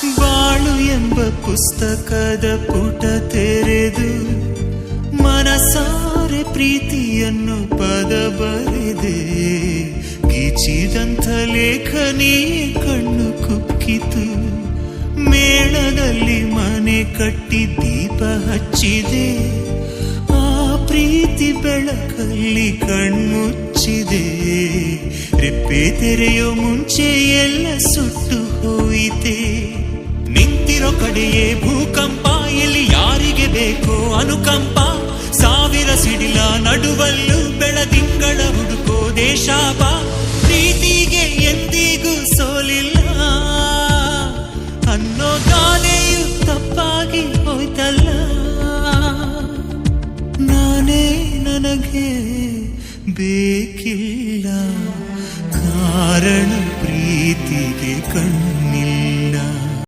ಬಾಳು ಎಂಬ ಪುಸ್ತಕದ ಪುಟ ತೆರೆದು ಮನಸಾರೆ ಪ್ರೀತಿಯನ್ನು ಪದ ಬರೆದೆ. ಗೀಚಿದಂಥ ಲೇಖನಿ ಕಣ್ಣು ಕುಕ್ಕಿತು. ಮೇಳದಲ್ಲಿ ಮನೆ ಕಟ್ಟಿ ದೀಪ ಹಚ್ಚಿದೆ. ಆ ಪ್ರೀತಿ ಬೆಳಕಲ್ಲಿ ಕಣ್ಮುಚ್ಚಿದೆ. ರೆಪ್ಪೆ ತೆರೆಯೋ ಮುಂಚೆ ಎಲ್ಲ ಸುಟ್ಟು ಹೋಯಿತೆ. ನಿಂತಿರೋ ಕಡೆಯೇ ಭೂಕಂಪ, ಎಲ್ಲಿ ಯಾರಿಗೆ ಬೇಕೋ ಅನುಕಂಪ. ಸಾವಿರ ಸಿಡಿಲ ನಡುವಲ್ಲೂ ಬೆಳದಿಂಗಳ ಹುಡುಕೋ ದೇಶಾಪ. ಪ್ರೀತಿಗೆ ಎಂದಿಗೂ ಸೋಲಿಲ್ಲ ಅನ್ನೋ ಗಾದೆಯು ತಪ್ಪಾಗಿ ಹೋಯ್ತಲ್ಲ. ನಾನೇ ನನಗೆ ಬೇಕಿ